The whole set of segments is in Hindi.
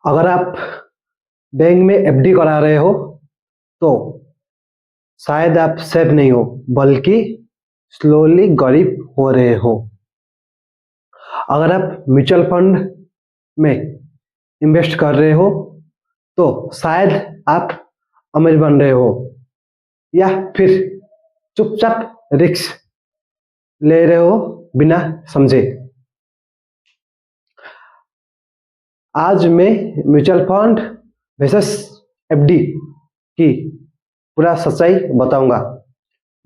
अगर आप बैंक में एफडी करा रहे हो तो शायद आप सेफ नहीं हो, बल्कि स्लोली गरीब हो रहे हो। अगर आप म्यूचुअल फंड में इन्वेस्ट कर रहे हो तो शायद आप अमीर बन रहे हो, या फिर चुपचाप रिस्क ले रहे हो बिना समझे। आज मैं म्यूचुअल फंड वर्सेस एफडी की पूरा सच्चाई बताऊंगा।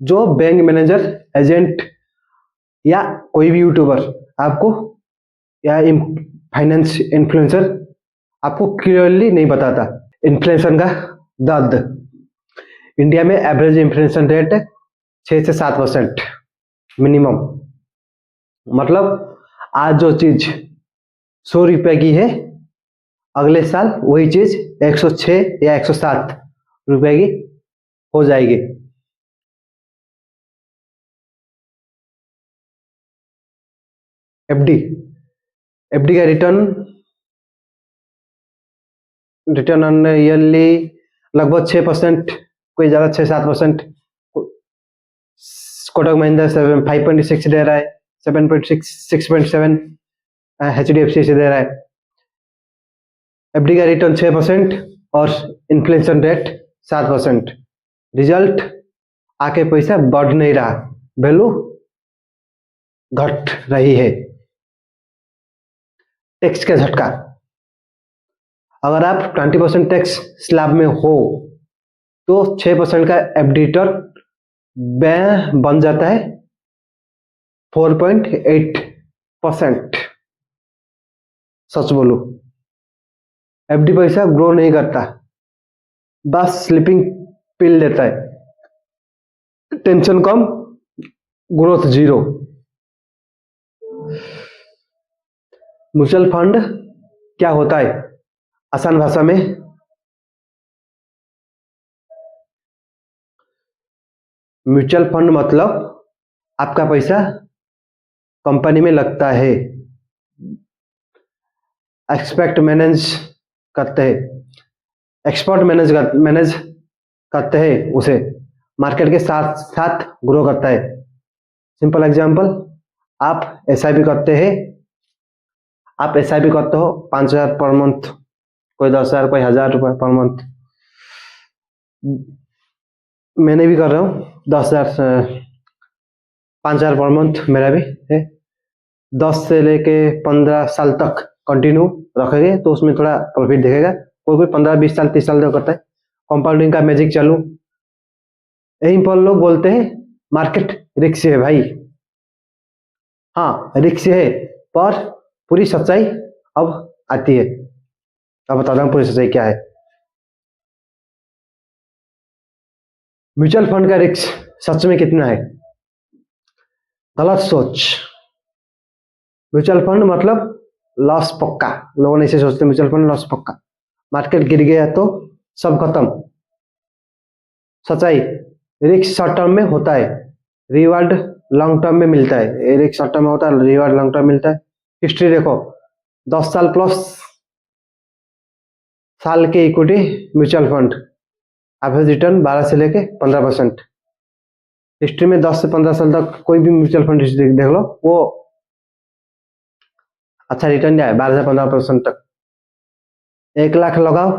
जो बैंक मैनेजर, एजेंट या कोई भी यूट्यूबर आपको या फाइनेंस इन्फ्लुएंसर आपको क्लियरली नहीं बताता। इन्फ्लेशन का दर्द। इंडिया में एवरेज इन्फ्लेशन रेट 6 से 7% मिनिमम। मतलब आज जो चीज 100 रुपए की है, अगले साल वही चीज 106 या 107 रुपए की हो जाएगी। एफडी का रिटर्न ऑन ईयरली लगभग 6%, कोई ज्यादा 6-7%। कोटक महिंद्रा 5.6 दे रहा है, 7.6, 6.7 HDFC से दे रहा है। एफडी का रिटर्न 6% और इन्फ्लेशन रेट 7%। रिजल्ट आके पैसा बढ़ नहीं रहा, वैल्यू घट रही है। टैक्स का झटका। अगर आप 20% टैक्स स्लैब में हो तो 6% का एफडी रिटर्न बन जाता है 4.8%। सच बोलूं, एफडी पैसा ग्रो नहीं करता, बस स्लीपिंग पिल देता है। टेंशन कम, ग्रोथ जीरो। म्यूचुअल फंड क्या होता है? आसान भाषा में, म्यूचुअल फंड मतलब आपका पैसा कंपनी में लगता है, एक्सपर्ट मैनेज करते हैं, उसे मार्केट के साथ साथ ग्रो करता है। सिंपल एग्जांपल, आप एसआईपी करते हो 5,000 पर मंथ, कोई 10,000, कोई 1,000 रुपए पर मंथ। मैंने भी कर रहा हूँ 5,000 पर मंथ, मेरा भी है। 10 से लेके 15 साल तक कंटिन्यू रखेंगे तो उसमें थोड़ा प्रॉफिट दिखेगा। कोई 15, 20 साल, 30 साल तक करता है। कंपाउंडिंग का मैजिक चालू। यहीं पर लोग बोलते हैं मार्केट रिस्क है भाई। हाँ, रिस्क है, पर पूरी सच्चाई अब आती है। अब बताता हूँ पूरी सच्चाई क्या है। म्यूचुअल फंड का रिस्क सच में कितना है? गलत सोच। म्यूचुअल फंड मतलब लॉस पक्का। लोगों ने इसे सोचते म्यूचुअल फंड लॉस पक्का, मार्केट गिर गया तो सब खत्म। सच्चाई, रिस्क शॉर्ट टर्म में होता है, रिवार्ड लॉन्ग टर्म में मिलता है। रिस्क शॉर्ट टर्म में होता है, रिवार्ड लॉन्ग टर्म मिलता है। हिस्ट्री देखो, 10 साल प्लस साल के equity mutual fund, average return 12 से लेके 15%। हिस्ट्री में 10 से 15 साल तक कोई भी म्यूचुअल फंड देख लो, वो अच्छा रिटर्न दिया है 12 से 15% तक। 1 लाख लगाओ,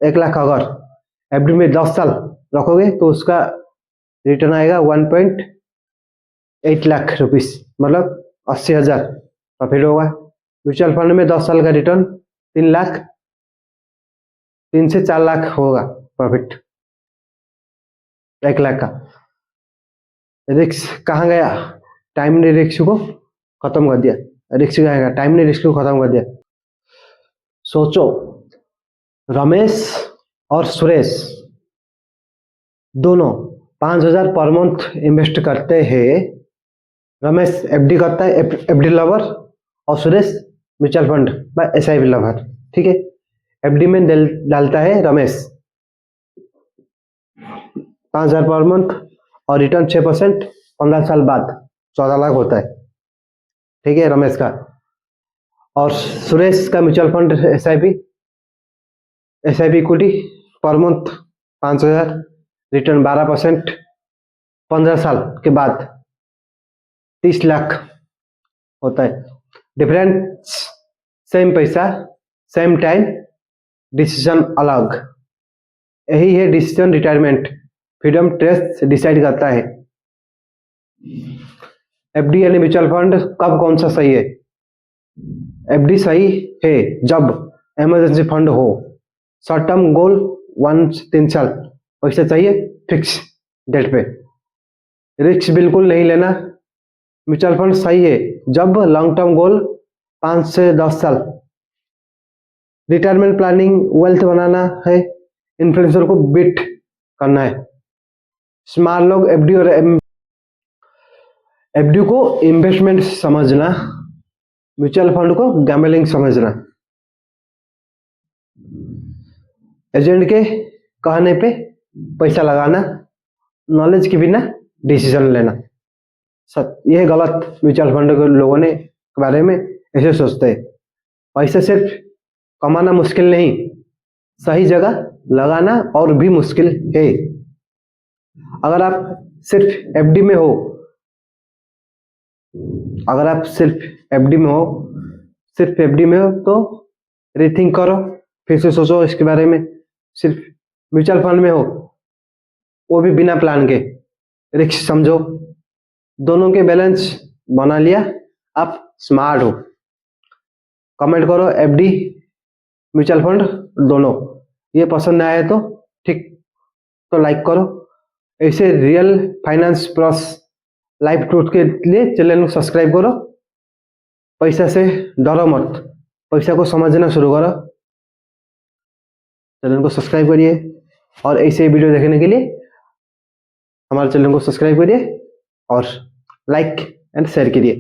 1 लाख अगर एफडी में 10 साल रखोगे तो उसका रिटर्न आएगा 1.8 लाख रुपीस, मतलब 80,000 प्रॉफिट होगा। म्यूचुअल फंड में 10 साल का रिटर्न 3 से 4 लाख होगा प्रॉफिट 1 लाख का। रिस्क कहाँ गया? टाइम ने रिस्क को खत्म कर दिया। रिस्क जाएगा, टाइम ने रिस्क को खत्म कर दिया। सोचो, रमेश और सुरेश दोनों 5,000 पर मंथ इन्वेस्ट करते हैं। रमेश एफडी करता है, एफडी लवर, और Suresh mutual fund by SIP lover. ठीक है, एफडी में डालता है रमेश 5,000 पर मंथ और रिटर्न 6%। 15 साल बाद 14 लाख होता है। ठीक है, रमेश का। और सुरेश का mutual fund SIP SIP equity per month 5,000, return 12%, 15 साल के बाद 30 लाख होता है। डिफरेंस सेम पैसा सेम टाइम, डिसीजन अलग। यही है decision retirement, freedom trust decide करता है। FD यानी म्यूचुअल फंड कब कौन सा सही है? FD सही है जब इमरजेंसी फंड हो, शॉर्ट टर्म गोल 1 से 3 साल, पैसा चाहिए फिक्स डेट पे, रिस्क बिल्कुल नहीं लेना। म्यूचुअल फंड सही है जब लॉन्ग टर्म गोल 5 से 10 साल, रिटायरमेंट प्लानिंग, वेल्थ बनाना है, इन्फ्लेशन को बीट करना है। स्मार्ट लोग FD को इन्वेस्टमेंट समझना, म्यूचुअल फंड को गैम्बलिंग समझना। एजेंट के कहने पे पैसा लगाना, नॉलेज के बिना डिसीजन लेना। यह गलत म्यूचुअल फंड के लोगों ने के बारे में ऐसे सोचते हैं। पैसा सिर्फ कमाना मुश्किल नहीं, सही जगह लगाना और भी मुश्किल है। अगर आप सिर्फ FD में हो, सिर्फ FD में हो तो रीथिंक करो, फिर से सोचो इसके बारे में। सिर्फ म्यूचुअल फंड में हो, वो भी बिना प्लान के, रिस्क समझो, दोनों के बैलेंस बना लिया, आप स्मार्ट हो। कमेंट करो FD म्यूचुअल फंड दोनों। ये पसंद आए तो ठीक, तो लाइक करो। ऐसे real finance plus life truth के लिए चैनल को सब्सक्राइब करो। पैसा से डरो मत, पैसा को समझना शुरू करो। चैनल को सब्सक्राइब करिए और ऐसे वीडियो देखने के लिए हमारे चैनल को सब्सक्राइब करिए और लाइक एंड शेयर करिए।